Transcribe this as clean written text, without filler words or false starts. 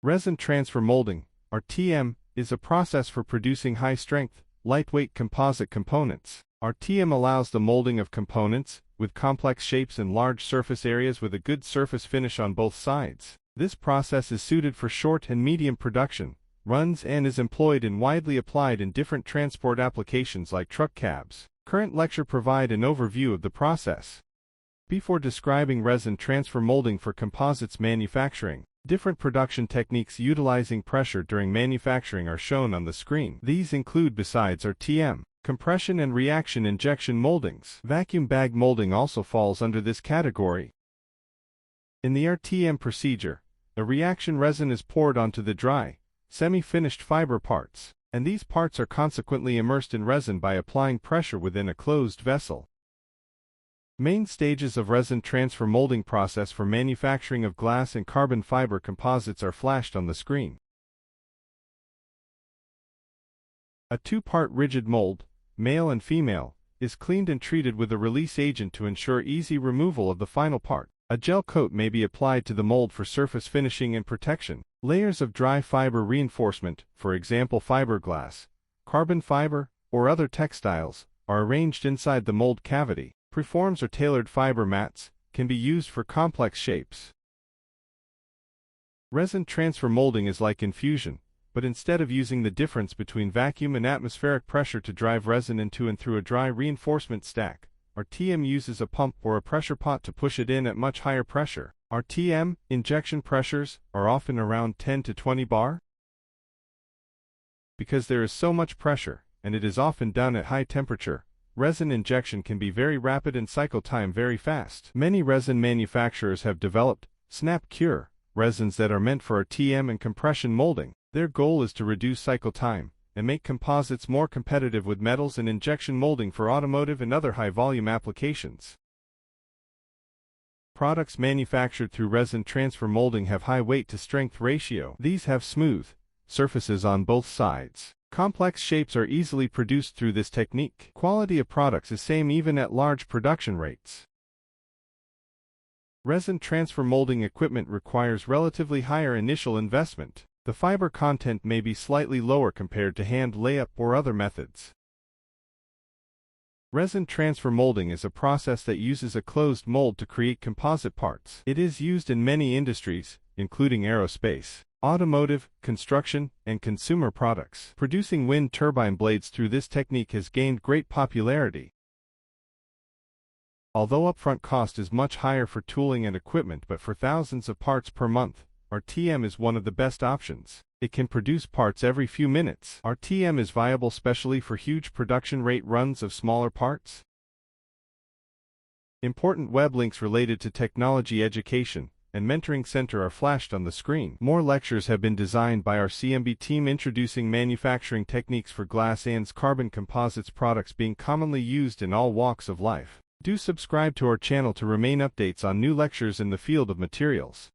Resin Transfer Molding, RTM, is a process for producing high-strength, lightweight composite components. RTM allows the molding of components with complex shapes and large surface areas with a good surface finish on both sides. This process is suited for short and medium production runs and is employed and widely applied in different transport applications like truck cabs. Current lecture provide an overview of the process. Before describing resin transfer molding for composites manufacturing, different production techniques utilizing pressure during manufacturing are shown on the screen. These include, besides RTM, compression and reaction injection moldings. Vacuum bag molding also falls under this category. In the RTM procedure, a reaction resin is poured onto the dry, semi-finished fiber parts, and these parts are consequently immersed in resin by applying pressure within a closed vessel. Main stages of resin transfer molding process for manufacturing of glass and carbon fiber composites are flashed on the screen. A two-part rigid mold, male and female, is cleaned and treated with a release agent to ensure easy removal of the final part. A gel coat may be applied to the mold for surface finishing and protection. Layers of dry fiber reinforcement, for example fiberglass, carbon fiber, or other textiles, are arranged inside the mold cavity. Preforms or tailored fiber mats can be used for complex shapes. Resin transfer molding is like infusion, but instead of using the difference between vacuum and atmospheric pressure to drive resin into and through a dry reinforcement stack, RTM uses a pump or a pressure pot to push it in at much higher pressure. RTM injection pressures are often around 10 to 20 bar. Because there is so much pressure, and it is often done at high temperature, resin injection can be very rapid and cycle time very fast. Many resin manufacturers have developed snap-cure resins that are meant for RTM and compression molding. Their goal is to reduce cycle time and make composites more competitive with metals and injection molding for automotive and other high-volume applications. Products manufactured through resin transfer molding have high weight-to-strength ratio. These have smooth surfaces on both sides. Complex shapes are easily produced through this technique. Quality of products is same even at large production rates. Resin transfer molding equipment requires relatively higher initial investment. The fiber content may be slightly lower compared to hand layup or other methods. Resin transfer molding is a process that uses a closed mold to create composite parts. It is used in many industries, including aerospace, automotive, construction, and consumer products. Producing wind turbine blades through this technique has gained great popularity. Although upfront cost is much higher for tooling and equipment, but for thousands of parts per month, RTM is one of the best options. It can produce parts every few minutes. RTM is viable especially for huge production rate runs of smaller parts. Important web links related to technology education and mentoring center are flashed on the screen. More lectures have been designed by our CMB team introducing manufacturing techniques for glass and carbon composites products being commonly used in all walks of life. Do subscribe to our channel to remain updates on new lectures in the field of materials.